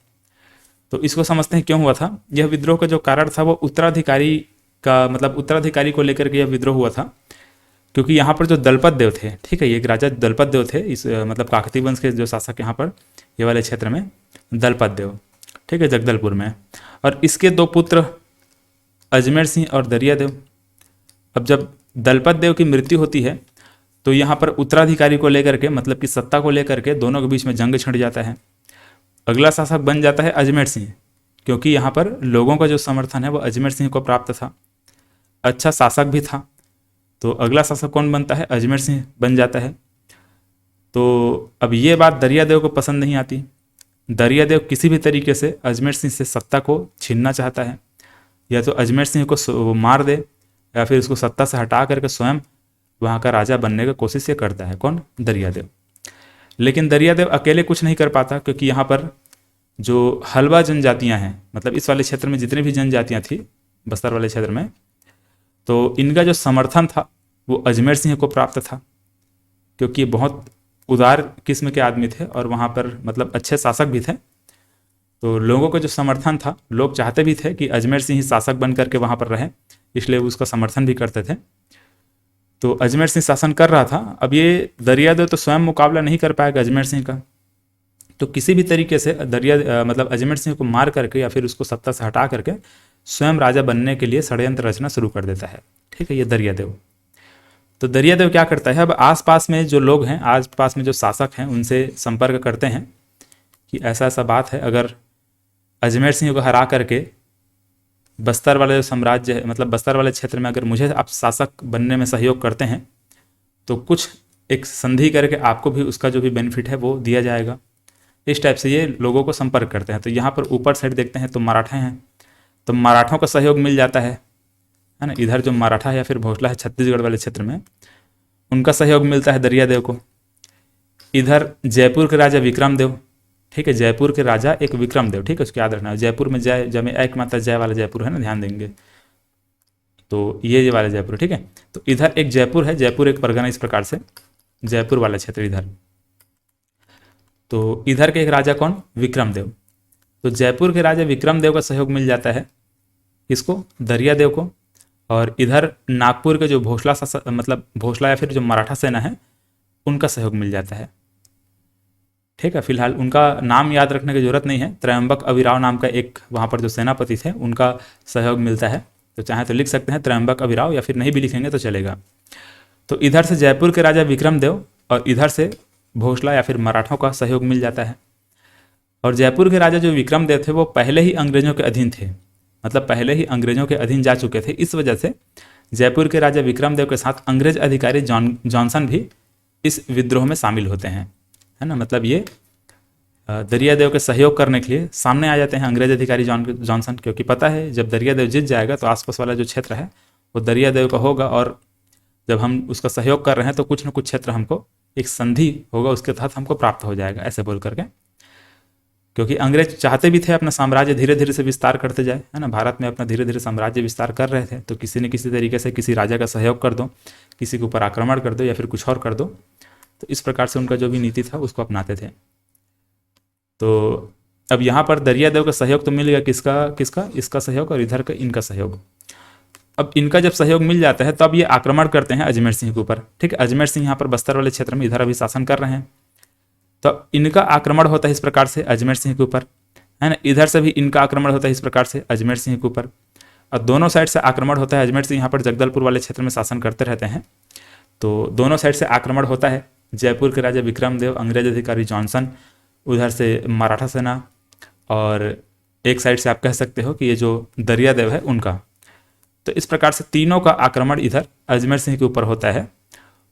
तो इसको समझते हैं क्यों हुआ था। यह विद्रोह का जो कारण था वो उत्तराधिकारी का, मतलब उत्तराधिकारी को लेकर के यह विद्रोह हुआ था, क्योंकि यहाँ पर जो दलपत देव थे, ठीक है, ये एक राजा दलपत देव थे, इस मतलब काकतीय वंश के जो शासक यहाँ पर ये वाले क्षेत्र में दलपत देव, ठीक है, जगदलपुर में। और इसके दो पुत्र अजमेर सिंह और दरिया देव। अब जब दलपत देव की मृत्यु होती है तो यहाँ पर उत्तराधिकारी को लेकर के, मतलब कि सत्ता को लेकर के दोनों के बीच में जंग छिड़ जाता है। अगला शासक बन जाता है अजमेर सिंह, क्योंकि यहाँ पर लोगों का जो समर्थन है वो अजमेर सिंह को प्राप्त था, अच्छा शासक भी था। तो अगला शासक कौन बनता है, अजमेर सिंह बन जाता है। तो अब ये बात दरियादेव को पसंद नहीं आती। दरियादेव किसी भी तरीके से अजमेर सिंह से सत्ता को छीनना चाहता है, या तो अजमेर सिंह को मार दे या फिर उसको सत्ता से हटा करके स्वयं वहाँ का राजा बनने की कोशिश ये करता है, कौन, दरियादेव। लेकिन दरियादेव अकेले कुछ नहीं कर पाता, क्योंकि यहाँ पर जो हल्बा जनजातियाँ हैं, मतलब इस वाले क्षेत्र में जितनी भी जनजातियाँ थी बस्तर वाले क्षेत्र में, तो इनका जो समर्थन था वो अजमेर सिंह को प्राप्त था, क्योंकि ये बहुत उदार किस्म के आदमी थे और वहाँ पर मतलब अच्छे शासक भी थे। तो लोगों का जो समर्थन था, लोग चाहते भी थे कि अजमेर सिंह ही शासक बन करके वहाँ पर रहे, इसलिए वो उसका समर्थन भी करते थे। तो अजमेर सिंह शासन कर रहा था। अब ये दरियादेव तो स्वयं मुकाबला नहीं कर पाएगा अजमेर सिंह का, तो किसी भी तरीके से मतलब अजमेर सिंह को मार करके या फिर उसको सत्ता से हटा करके स्वयं राजा बनने के लिए षड्यंत्र रचना शुरू कर देता है, ठीक है, ये दरियादेव। तो दरियादेव क्या करता है, अब आसपास में जो लोग हैं, आसपास में जो शासक हैं, उनसे संपर्क करते हैं कि ऐसा ऐसा बात है, अगर अजमेर सिंह को हरा करके बस्तर वाले जो साम्राज्य है, मतलब बस्तर वाले क्षेत्र में अगर मुझे आप शासक बनने में सहयोग करते हैं तो कुछ एक संधि करके आपको भी उसका जो भी बेनिफिट है वो दिया जाएगा। इस टाइप से ये लोगों को संपर्क करते हैं। तो यहाँ पर ऊपर साइड देखते हैं तो मराठा हैं, तो मराठों का सहयोग मिल जाता है ना। इधर जो मराठा है या फिर भोसला है छत्तीसगढ़ वाले क्षेत्र में, उनका सहयोग मिलता है दरियादेव को। इधर जयपुर के राजा विक्रम देव, ठीक है, जयपुर के राजा एक विक्रम देव, ठीक है, उसको याद रखना है। जयपुर में जय, जय में एक मात्रा जय वाला जयपुर है ना, ध्यान देंगे। तो ये वाला जयपुर, ठीक है। तो इधर एक जयपुर है, जयपुर एक परगना, इस प्रकार से जयपुर वाला क्षेत्र इधर। तो इधर के एक राजा कौन, विक्रम देव। तो जयपुर के राजा विक्रम देव का सहयोग मिल जाता है इसको, दरियादेव को। और इधर नागपुर के जो भोसला मतलब भोसला या फिर जो मराठा सेना है, उनका सहयोग मिल जाता है, ठीक है। फिलहाल उनका नाम याद रखने की जरूरत नहीं है। त्रयंबक अभिराव नाम का एक वहाँ पर जो सेनापति थे, उनका सहयोग मिलता है। तो चाहे तो लिख सकते हैं त्रयंबक अभिराव, या फिर नहीं भी लिखेंगे तो चलेगा। तो इधर से जयपुर के राजा विक्रम देव और इधर से भोसला या फिर मराठों का सहयोग मिल जाता है। और जयपुर के राजा जो विक्रम देव थे वो पहले ही अंग्रेजों के अधीन थे, मतलब पहले ही अंग्रेजों के अधीन जा चुके थे। इस वजह से जयपुर के राजा विक्रम देव के साथ अंग्रेज अधिकारी जॉनसन भी इस विद्रोह में शामिल होते हैं, है ना। मतलब ये दरियादेव के सहयोग करने के लिए सामने आ जाते हैं अंग्रेज अधिकारी जॉनसन, क्योंकि पता है जब दरियादेव जीत जाएगा तो आसपास वाला जो क्षेत्र है वो दरियादेव का होगा, और जब हम उसका सहयोग कर रहे हैं तो कुछ न कुछ क्षेत्र हमको एक संधि होगा, उसके तहत हमको प्राप्त हो जाएगा, ऐसे बोल करके। क्योंकि अंग्रेज चाहते भी थे अपना साम्राज्य धीरे धीरे से विस्तार करते जाए, है ना। भारत में अपना धीरे धीरे साम्राज्य विस्तार कर रहे थे, तो किसी न किसी तरीके से किसी राजा का सहयोग कर दो, किसी के ऊपर आक्रमण कर दो या फिर कुछ और कर दो। तो इस प्रकार से उनका जो भी नीति था उसको अपनाते थे। तो अब यहाँ पर दरियादेव का सहयोग तो मिल गया, किसका इसका सहयोग, और इधर का इनका सहयोग। अब इनका जब सहयोग मिल जाता है तब ये आक्रमण करते हैं अजमेर सिंह के ऊपर, ठीक है। अजमेर सिंह यहाँ पर बस्तर वाले क्षेत्र में इधर अभी शासन कर रहे हैं, तो इनका आक्रमण होता है इस प्रकार से अजमेर सिंह के ऊपर, है ना। इधर से भी इनका आक्रमण होता है इस प्रकार से अजमेर सिंह के ऊपर, और दोनों साइड से आक्रमण होता है। अजमेर सिंह यहाँ पर जगदलपुर वाले क्षेत्र में शासन करते रहते हैं, तो दोनों साइड से आक्रमण होता है। जयपुर के राजा विक्रम देव, अंग्रेज अधिकारी जॉनसन, उधर से मराठा सेना, और एक साइड से आप कह सकते हो कि ये जो दरियादेव है उनका। तो इस प्रकार से तीनों का आक्रमण इधर अजमेर सिंह के ऊपर होता है।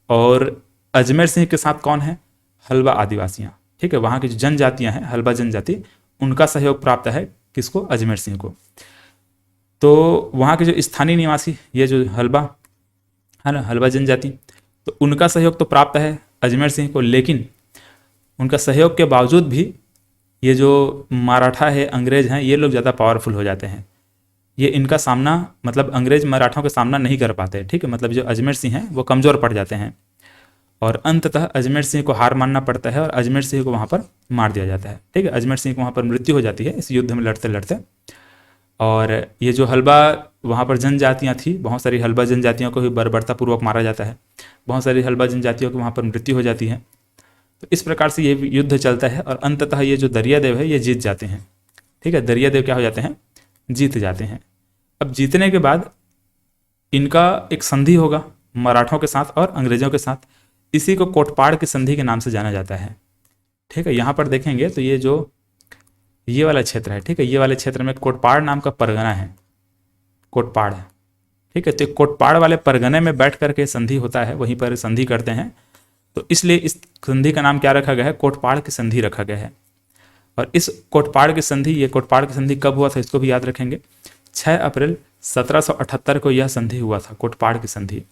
और अजमेर सिंह के साथ कौन है, हल्बा आदिवासियाँ, ठीक है, वहाँ की जो जनजातियाँ हैं हल्बा जनजाति, उनका सहयोग प्राप्त है किसको, अजमेर सिंह को। तो वहाँ के जो स्थानीय निवासी, ये जो हल्बा है ना, हल्बा जनजाति, तो उनका सहयोग तो प्राप्त है अजमेर सिंह को। लेकिन उनका सहयोग के बावजूद भी ये जो मराठा है, अंग्रेज हैं, ये लोग ज़्यादा पावरफुल हो जाते हैं। ये इनका सामना, मतलब अंग्रेज मराठों का सामना नहीं कर पाते, ठीक है। मतलब जो अजमेर सिंह हैं वो कमज़ोर पड़ जाते हैं और अंततः अजमेर सिंह को हार मानना पड़ता है और अजमेर सिंह को वहाँ पर मार दिया जाता है, ठीक है। अजमेर सिंह को वहाँ पर मृत्यु हो जाती है इस युद्ध में लड़ते लड़ते। और ये जो हल्बा वहाँ पर जनजातियाँ थी, बहुत सारी हल्बा जनजातियों को भी बर्बरतापूर्वक मारा जाता है, बहुत सारी हल्बा जनजातियों की वहाँ पर मृत्यु हो जाती है। तो इस प्रकार से ये युद्ध चलता है और अंततः ये जो दरियादेव है ये जीत जाते हैं, ठीक है। दरियादेव क्या हो जाते हैं, जीत जाते हैं। अब जीतने के बाद इनका एक संधि होगा मराठों के साथ और अंग्रेजों के साथ, इसी को कोटपाड़ की संधि के नाम से जाना जाता है, ठीक है। यहाँ पर देखेंगे तो ये जो ये वाला क्षेत्र है, ठीक है, ये वाले क्षेत्र में कोटपाड़ नाम का परगना है, कोटपाड़ है, ठीक है। तो कोटपाड़ वाले परगने में बैठ करके संधि होता है, वहीं पर संधि करते हैं, तो इसलिए इस संधि का नाम क्या रखा गया है, कोटपाड़ की संधि रखा गया है। और इस कोटपाड़ की संधि, ये कोटपाड़ की संधि कब हुआ था इसको भी याद रखेंगे, 6 अप्रैल 1778 को यह संधि हुआ था, कोटपाड़ की संधि।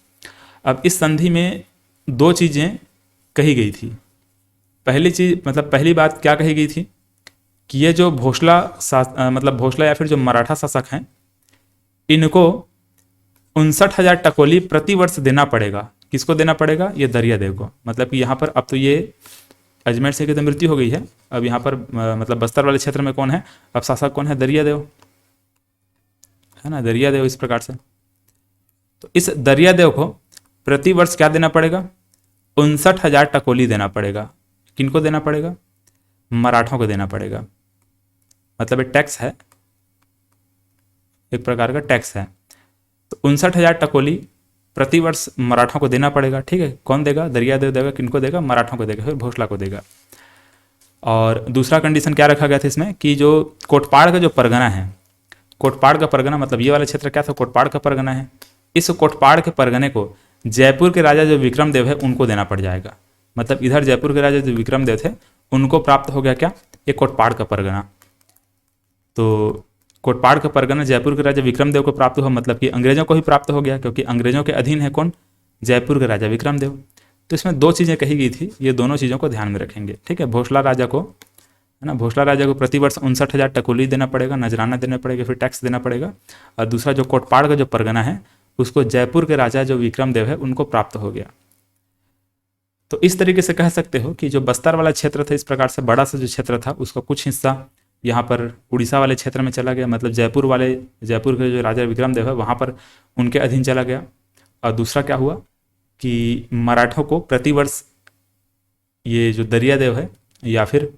अब इस संधि में 2 चीज़ें कही गई थी। पहली चीज़, मतलब पहली बात क्या कही गई थी कि ये जो मतलब भोसला या फिर जो मराठा शासक हैं, इनको 59,000 टकोली प्रति वर्ष देना पड़ेगा। किसको देना पड़ेगा, ये दरियादेव को। मतलब कि यहाँ पर अब तो ये अजमेर सिंह की तो मृत्यु हो गई है, अब यहाँ पर मतलब बस्तर वाले क्षेत्र में कौन है, अब शासक कौन है, दरियादेव है ना, दरियादेव। इस प्रकार से तो इस दरियादेव को प्रति वर्ष क्या देना पड़ेगा, 59,000 टकोली देना पड़ेगा। किनको देना पड़ेगा, मराठों को देना पड़ेगा। मतलब एक टैक्स है, एक प्रकार का टैक्स है। तो 59,000 टकोली प्रति वर्ष मराठों को देना पड़ेगा, ठीक है। कौन देगा, दरियादेव देगा। किनको देगा, मराठों को देगा, फिर भोसला को देगा। और दूसरा कंडीशन क्या रखा गया था इसमें कि जो कोटपाड़ का जो परगना है, कोटपाड़ का परगना मतलब ये वाला क्षेत्र क्या था, कोटपाड़ का परगना है। इस कोटपाड़ के परगने को जयपुर के राजा जो विक्रमदेव है उनको देना पड़ जाएगा। मतलब इधर जयपुर के राजा जो विक्रमदेव थे उनको प्राप्त हो गया क्या, ये कोटपाड़ का परगना। तो कोटपाड़ का परगना जयपुर के राजा विक्रमदेव को प्राप्त हुआ, मतलब कि अंग्रेजों को ही प्राप्त हो गया, क्योंकि अंग्रेजों के अधीन है कौन, जयपुर के राजा विक्रमदेव। तो इसमें 2 चीज़ें कही गई थी, ये दोनों चीज़ों को ध्यान में रखेंगे, ठीक है। भोसला राजा को, है ना, भोसला राजा को प्रति वर्ष 59,000 टकोली देना पड़ेगा, नजराना देना पड़ेगा, फिर टैक्स देना पड़ेगा। और दूसरा जो कोटपाड़ का जो परगना है उसको जयपुर के राजा जो विक्रमदेव है उनको प्राप्त हो गया। तो इस तरीके से कह सकते हो कि जो बस्तर वाला क्षेत्र था, इस प्रकार से बड़ा सा जो क्षेत्र था उसका कुछ हिस्सा यहाँ पर उड़ीसा वाले क्षेत्र में चला गया, मतलब जयपुर के जो राजा विक्रमदेव है वहाँ पर उनके अधीन चला गया। और दूसरा क्या हुआ कि मराठों को प्रतिवर्ष ये जो दरियादेव है या फिर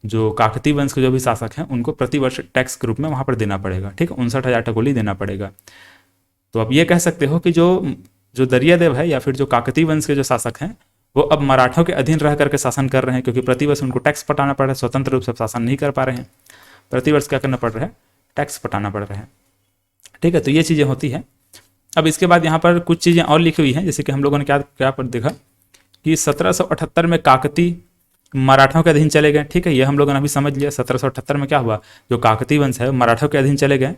जो काकतीय वंश के जो भी शासक हैं उनको प्रतिवर्ष टैक्स के रूप में वहाँ पर देना पड़ेगा, ठीक है, 59,000 टकोली देना पड़ेगा। तो अब ये कह सकते हो कि जो दरियादेव है या फिर जो काकतीय वंश के जो शासक हैं वो अब मराठों के अधीन रह करके शासन कर रहे हैं, क्योंकि प्रतिवर्ष उनको टैक्स पटाना पड़ रहा है, स्वतंत्र रूप से शासन नहीं कर पा रहे हैं, प्रतिवर्ष क्या करना पड़ रहा है, टैक्स पटाना पड़ रहा है, ठीक है। तो ये चीज़ें होती हैं। अब इसके बाद यहाँ पर कुछ चीज़ें और लिखी हुई हैं, जैसे कि हम लोगों ने क्या पर देखा कि 1778 में काकतीय मराठों के अधीन चले गए, ठीक है, ये हम लोगों ने अभी समझ लिया। 1778 में क्या हुआ, जो काकतीय वंश है मराठों के अधीन चले गए।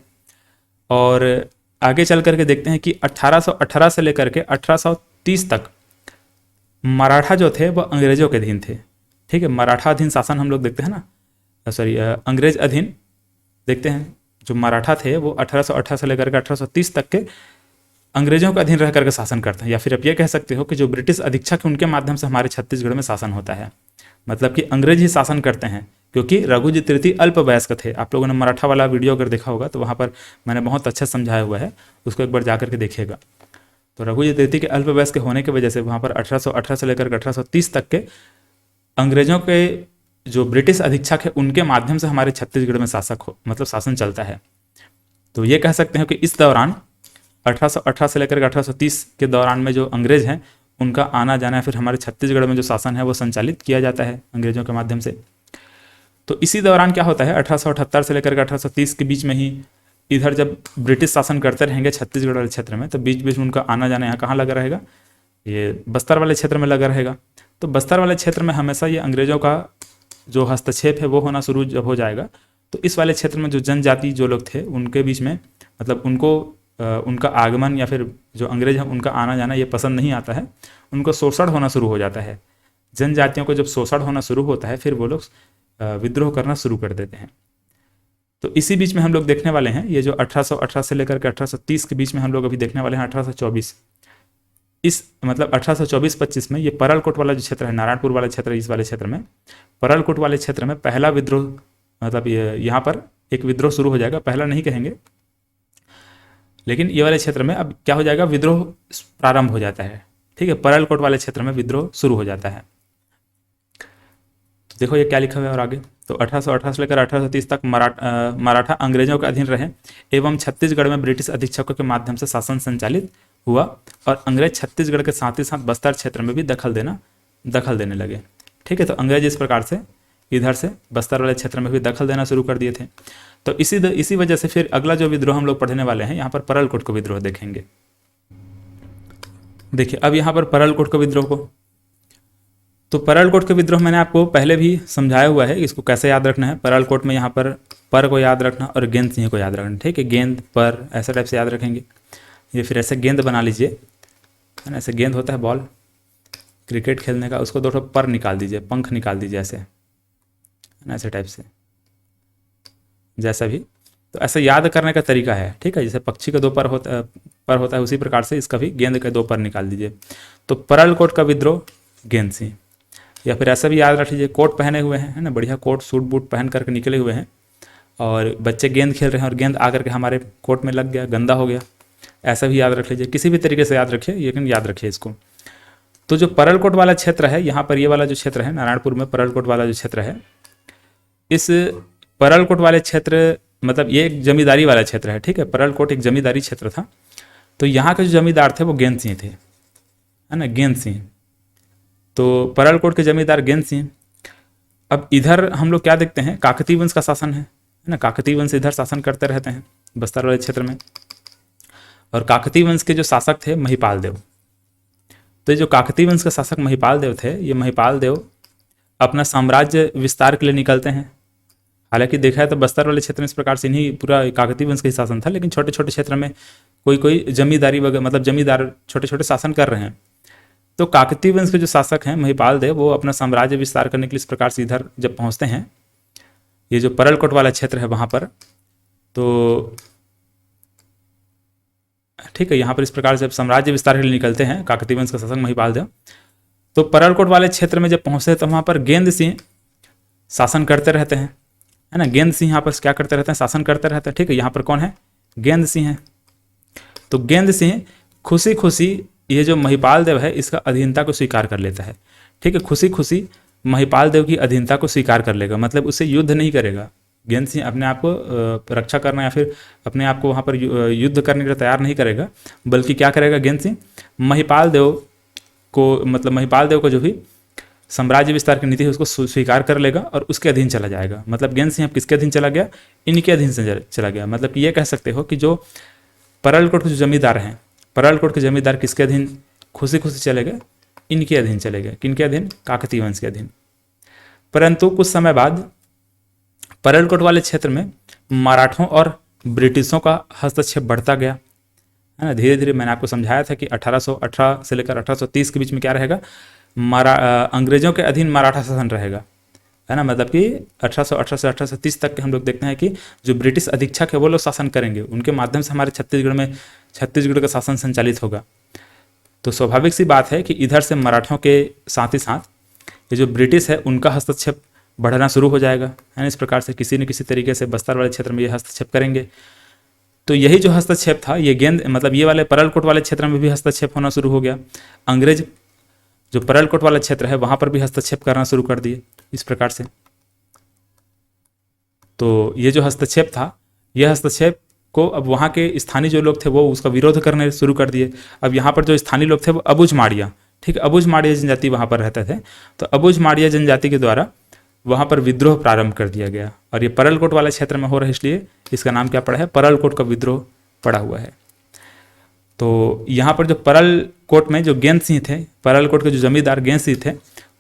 और आगे चल करके देखते हैं कि 1818 से लेकर के 1830 तक मराठा जो थे वो अंग्रेजों के अधीन थे, ठीक है। मराठा अधीन शासन हम लोग देखते हैं ना, सॉरी अंग्रेज अधीन देखते हैं। जो मराठा थे वो 1818 से लेकर के 1830 तक के अंग्रेजों के अधीन रह करके शासन करते हैं, या फिर आप ये कह सकते हो कि जो ब्रिटिश अधीक्षक हैं उनके माध्यम से हमारे छत्तीसगढ़ में शासन होता है। मतलब कि अंग्रेज ही शासन करते हैं, क्योंकि रघुजी तृतीय अल्पवयस्क थे। आप लोगों ने मराठा वाला वीडियो अगर देखा होगा तो वहाँ पर मैंने बहुत अच्छा समझाया हुआ है, उसको एक बार जा करके देखिएगा। तो रघुजी तृतीय के अल्पवयस्क के होने की वजह से वहाँ पर 1818 से लेकर 1830 तक के अंग्रेजों के जो ब्रिटिश अधीक्षक है उनके माध्यम से हमारे छत्तीसगढ़ में मतलब शासन चलता है। तो ये कह सकते हैं कि इस दौरान 1818 से लेकर 1830 के दौरान में जो अंग्रेज हैं उनका आना जाना है, फिर हमारे छत्तीसगढ़ में जो शासन है वो संचालित किया जाता है अंग्रेजों के माध्यम से। तो इसी दौरान क्या होता है, 1878 से लेकर 1830 के बीच में ही इधर जब ब्रिटिश शासन करते रहेंगे छत्तीसगढ़ वाले क्षेत्र में, तो बीच बीच में उनका आना जाना यहाँ कहाँ लगा रहेगा, ये बस्तर वाले क्षेत्र में लगा रहेगा। तो बस्तर वाले क्षेत्र में हमेशा ये अंग्रेजों का जो हस्तक्षेप है वो होना शुरू जब हो जाएगा, तो इस वाले क्षेत्र में जो जनजाति जो लोग थे उनके बीच में मतलब उनका आगमन या फिर जो अंग्रेज हैं उनका आना जाना ये पसंद नहीं आता है, उनको शोषण होना शुरू हो जाता है। जनजातियों को जब शोषण होना शुरू होता है फिर वो लोग विद्रोह करना शुरू कर देते हैं। तो इसी बीच में हम लोग देखने वाले हैं, ये जो 1818 से लेकर के 1830 के बीच में हम लोग अभी देखने वाले हैं 1824, इस मतलब 1824-25 में ये परलकोट वाला जो क्षेत्र है, नारायणपुर वाला क्षेत्र, इस वाले क्षेत्र में, परलकोट वाले क्षेत्र में पहला विद्रोह, मतलब यहाँ पर एक विद्रोह शुरू हो जाएगा। पहला नहीं कहेंगे, लेकिन ये वाले क्षेत्र में अब क्या हो जाएगा, विद्रोह प्रारंभ हो जाता है। ठीक है, परलकोट वाले क्षेत्र में विद्रोह शुरू हो जाता है। तो देखो ये क्या लिखा हुआ है और आगे, तो 1818 से लेकर 1830 तक मराठा अंग्रेजों के अधीन रहे एवं छत्तीसगढ़ में ब्रिटिश अधीक्षकों के माध्यम से शासन संचालित हुआ और अंग्रेज छत्तीसगढ़ के साथ ही साथ बस्तर क्षेत्र में भी दखल देने लगे। ठीक है, तो अंग्रेज इस प्रकार से इधर से बस्तर वाले क्षेत्र में भी दखल देना शुरू कर दिए थे। तो इसी वजह से फिर अगला जो विद्रोह हम लोग पढ़ने वाले हैं, यहाँ पर परलकोट को विद्रोह देखेंगे। देखिए अब यहाँ पर परलकोट को विद्रोह को, तो परलकोट के विद्रोह मैंने आपको पहले भी समझाया हुआ है, इसको कैसे याद रखना है। परलकोट में यहाँ पर को याद रखना और गेंद सिंह को याद रखना। ठीक है, गेंद पर ऐसे टाइप से याद रखेंगे। ये फिर ऐसे गेंद बना लीजिए, है ना, ऐसे गेंद होता है बॉल क्रिकेट खेलने का, उसको दो पर निकाल दीजिए, पंख निकाल दीजिए ऐसे, है ना, ऐसे टाइप से, जैसा भी। तो ऐसे याद करने का तरीका है। ठीक है, जैसे पक्षी का दो पर होता है, उसी प्रकार से इसका भी गेंद के दो पर निकाल दीजिए। तो परलकोट का विद्रोह गेंद सिंह, या फिर ऐसा भी याद रख लीजिए, कोट पहने हुए हैं, है ना, बढ़िया कोट सूट बूट पहन करके निकले हुए हैं और बच्चे गेंद खेल रहे हैं और गेंद आकर के हमारे कोट में लग गया, गंदा हो गया, ऐसा भी याद रख लीजिए। किसी भी तरीके से याद रखिए, लेकिन याद रखिए इसको। तो जो परलकोट वाला क्षेत्र है, यहाँ पर ये वाला जो क्षेत्र है नारायणपुर में, परलकोट वाला जो क्षेत्र है, इस परलकोट वाले क्षेत्र मतलब ये एक जमींदारी वाला क्षेत्र है। ठीक है, परलकोट एक जमींदारी क्षेत्र था। तो यहाँ के जो जमींदार थे वो गेंद सिंह थे, है ना, गेंद सिंह। तो परलकोट के जमींदार गेंद सिंह। अब इधर हम लोग क्या देखते हैं, काकतीय वंश का शासन है ना, काकतीय वंश इधर शासन करते रहते हैं बस्तर वाले क्षेत्र में। और काकतीय वंश के जो शासक थे महिपाल देव। तो जो काकतीय वंश के शासक महिपाल देव थे, ये महिपाल देव अपना साम्राज्य विस्तार के लिए निकलते हैं। हालांकि देखा है तो बस्तर वाले क्षेत्र में इस प्रकार से नहीं पूरा काकतीय वंश का ही शासन था, लेकिन छोटे छोटे क्षेत्र में कोई जमींदारी वगैरह, मतलब जमींदार छोटे छोटे शासन कर रहे हैं। तो काकतीय वंश के जो शासक हैं महिपाल देव, वो अपना साम्राज्य विस्तार करने के लिए इस प्रकार से इधर जब पहुंचते हैं, ये जो परलकोट वाला क्षेत्र है वहां पर, तो ठीक है, यहाँ पर इस प्रकार से जब साम्राज्य विस्तार के लिए निकलते हैं काकतीय वंश का शासक महिपाल देव, तो परलकोट वाले क्षेत्र में जब पहुंचते हैं तो वहां पर गेंद सिंह शासन करते रहते हैं, है ना। गेंद सिंह यहाँ पर क्या करते रहते हैं, शासन करते रहते हैं। ठीक है, यहाँ पर कौन है, गेंद सिंह है। तो गेंद सिंह खुशी खुशी ये जो महिपाल देव है इसका अधीनता को स्वीकार कर लेता है। ठीक है, खुशी खुशी महिपाल देव की अधीनता को स्वीकार कर लेगा, मतलब उससे युद्ध नहीं करेगा। गेंद सिंह अपने आप को रक्षा करना या फिर अपने आप को वहाँ पर युद्ध करने के लिए तैयार नहीं करेगा, बल्कि क्या करेगा गेंद सिंह, महिपाल देव को, मतलब महिपाल देव को जो भी साम्राज्य विस्तार की नीति है उसको स्वीकार कर लेगा और उसके अधीन चला जाएगा। मतलब गेंद सिंह अब किसके अधीन चला गया, इनके अधीन से चला गया। मतलब कि ये कह सकते हो कि जो परलकोट के जो जमींदार हैं, परलकोट के जमींदार किसके अधीन खुशी खुशी चले गए, इनके अधीन चले गए। किनके अधीन, काकतीय वंश के अधीन। परंतु कुछ समय बाद परलकोट वाले क्षेत्र में मराठों और ब्रिटिशों का हस्तक्षेप बढ़ता गया, है ना। धीरे धीरे मैंने आपको समझाया था कि 1818 से लेकर 1830 के बीच में क्या रहेगा, अंग्रेजों के अधीन मराठा शासन रहेगा, है ना। मतलब कि 1818 से 1830 तक के हम लोग देखते हैं कि जो ब्रिटिश अधीक्षक है वो लोग शासन करेंगे, उनके माध्यम से हमारे छत्तीसगढ़ का शासन संचालित होगा। तो स्वाभाविक सी बात है कि इधर से मराठों के साथ ही साथ ये जो ब्रिटिश है उनका हस्तक्षेप बढ़ना शुरू हो जाएगा, है ना। इस प्रकार से किसी न किसी तरीके से बस्तर वाले क्षेत्र में ये हस्तक्षेप करेंगे। तो यही जो हस्तक्षेप था, ये गेंद मतलब ये वाले परलकोट वाले क्षेत्र में भी हस्तक्षेप होना शुरू हो गया। अंग्रेज जो परलकोट वाला क्षेत्र है वहां पर भी हस्तक्षेप करना शुरू कर दिए इस प्रकार से। तो ये जो हस्तक्षेप था, यह हस्तक्षेप को अब वहाँ के स्थानीय जो लोग थे वो उसका विरोध करने शुरू कर दिए। अब यहाँ पर जो स्थानीय लोग थे वो अबुझ माड़िया, ठीक है, अबुझ माड़िया जनजाति वहाँ पर रहते थे। तो अबुझ माड़िया जनजाति के द्वारा वहाँ पर विद्रोह प्रारंभ कर दिया गया और ये परलकोट वाले क्षेत्र में हो रहा है, इसलिए इसका नाम क्या पड़ा है, परलकोट का विद्रोह पड़ा हुआ है। तो यहाँ पर जो परलकोट में जो गेंद सिंह थे, परलकोट के जो जमींदार गेंद सिंह थे,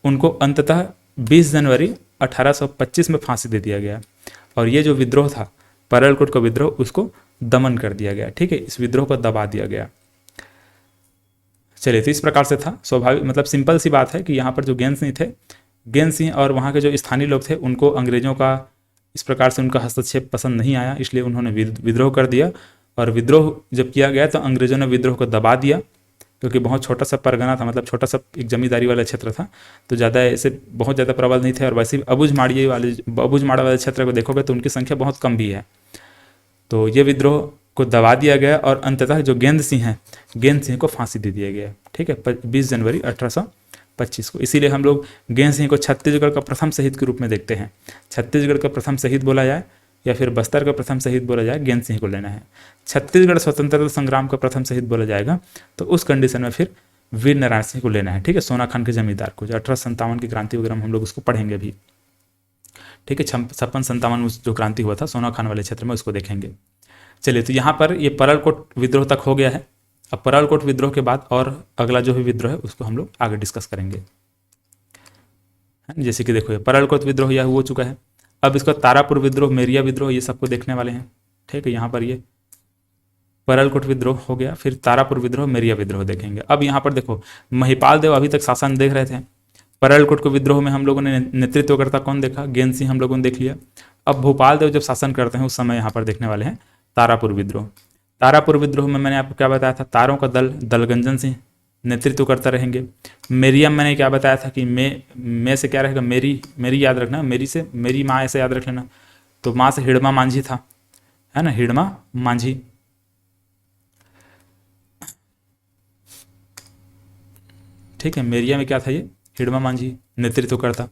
उनको अंततः 20 जनवरी 1825 में फांसी दे दिया गया और ये जो विद्रोह था परलकोट का विद्रोह, उसको दमन कर दिया गया। ठीक है, इस विद्रोह को दबा दिया गया। चलिए, तो इस प्रकार से था। स्वाभाविक मतलब सिंपल सी बात है कि यहाँ पर जो गेंद सिंह थे गेंद सिंह और वहाँ के जो स्थानीय लोग थे उनको अंग्रेजों का इस प्रकार से उनका हस्तक्षेप पसंद नहीं आया, इसलिए उन्होंने विद्रोह कर दिया। और विद्रोह जब किया गया तो अंग्रेजों ने विद्रोह को दबा दिया, क्योंकि बहुत छोटा सा परगना था, मतलब छोटा सा एक जमींदारी वाला क्षेत्र था, तो ज़्यादा ऐसे बहुत ज़्यादा प्रबल नहीं थे। और वैसे भी अबुझमाड़ा वाले क्षेत्र को देखोगे तो उनकी संख्या बहुत कम भी है। तो ये विद्रोह को दबा दिया गया और अंततः जो गेंद सिंह हैं, गेंद सिंह को फांसी दे दिया गया। ठीक है, 20 जनवरी 1825 को। इसीलिए हम लोग गेंद सिंह को छत्तीसगढ़ का प्रथम शहीद के रूप में देखते हैं। छत्तीसगढ़ का प्रथम शहीद बोला जाए या फिर बस्तर का प्रथम शहीद बोला जाए, गेंद सिंह को लेना है। छत्तीसगढ़ स्वतंत्रता संग्राम का प्रथम शहीद बोला जाएगा तो उस कंडीशन में फिर वीर नारायण सिंह को लेना है। ठीक है, सोनाखान के जमींदार को, जो 1857 की क्रांति वगैरह हम लोग उसको पढ़ेंगे भी। ठीक है, 56-57 में जो क्रांति हुआ था सोनाखान वाले क्षेत्र में, उसको देखेंगे। चलिए, तो यहाँ पर ये परलकोट विद्रोह तक हो गया है। अब परलकोट विद्रोह के बाद और अगला जो भी विद्रोह है उसको हम लोग आगे डिस्कस करेंगे। जैसे कि देखो, ये परलकोट विद्रोह यह हो चुका है। अब इसका तारापुर विद्रोह, मेरिया विद्रोह, ये सबको देखने वाले हैं। ठीक है, यहाँ पर ये परलकोट विद्रोह हो गया, फिर तारापुर विद्रोह, मेरिया विद्रोह देखेंगे। अब यहाँ पर देखो, महिपाल देव अभी तक शासन देख रहे थे। परलकोट के विद्रोह में हम लोगों ने नेतृत्वकर्ता कौन देखा? गेंद सिंह हम लोगों ने देख लिया। अब भोपाल देव जब शासन करते हैं उस समय यहाँ पर देखने वाले हैं तारापुर विद्रोह। तारापुर विद्रोह में मैंने आपको क्या बताया था? तारों का दल, दलगंजन सिंह नेतृत्व करता रहेंगे। मेरिया मैंने क्या बताया था कि मैं से क्या रहेगा? मेरी याद रखना, मेरी से मेरी माँ ऐसे याद रख लेना। तो माँ से हिड़मा मांझी था, है ना, हिड़मा मांझी। ठीक है, मेरिया में क्या था? ये हिड़मा मांझी नेतृत्व करता।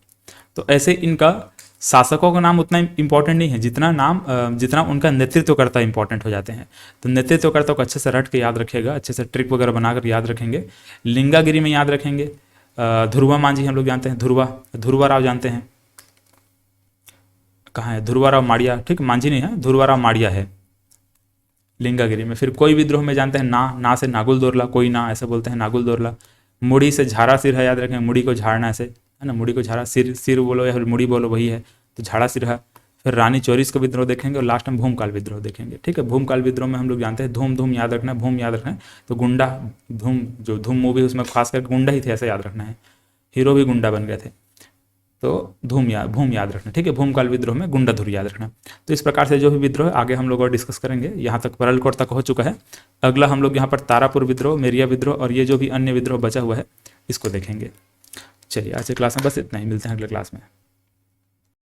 तो ऐसे इनका शासकों का नाम उतना इंपॉर्टेंट नहीं है जितना उनका नेतृत्वकर्ता इंपॉर्टेंट हो जाते हैं। तो नेतृत्वकर्ता को अच्छे से रट के याद रखिएगा, अच्छे से ट्रिक वगैरह बनाकर याद रखेंगे। लिंगागिरी में याद रखेंगे ध्रुवा मांझी, हम लोग जानते हैं, ध्रुवा राव जानते हैं, कहाँ है? ध्रुवा राव माड़िया। ठीक, मांझी नहीं है, ध्रुवा राव माड़िया है लिंगागिरी में। फिर कोई विद्रोह में जानते हैं ना से नागुल दोरला, कोई ना ऐसे बोलते हैं, नागुल दोरला। मुड़ी से झाड़ा सिर है, याद रखें, मुड़ी को झाड़ना ऐसे, है ना, मुड़ी को झाड़ा, सिर बोलो या फिर मुड़ी बोलो, वही है, तो झाड़ा सिर है। फिर रानी चौरिस का विद्रोह देखेंगे और लास्ट में भूमकाल विद्रोह देखेंगे। ठीक है, भूमकाल विद्रोह में हम लोग जानते हैं धूम याद रखना है, भूम याद रखना है। तो गुंडा जो धूम मूवी उसमें खास करके गुंडा ही थे, ऐसा याद रखना है, हीरो भी गुंडा बन गए थे। तो भूम याद रखना। ठीक है, भूमकाल विद्रोह में गुंडाधुर याद रखना। तो इस प्रकार से जो भी विद्रोह आगे हम लोग और डिस्कस करेंगे। यहाँ तक परलकोट तक हो चुका है। अगला हम लोग यहाँ पर तारापुर विद्रोह, मेरिया विद्रोह और ये जो भी अन्य विद्रोह बचा हुआ है इसको देखेंगे। चलिए, आज के क्लास में बस इतना ही, मिलते हैं अगले क्लास में।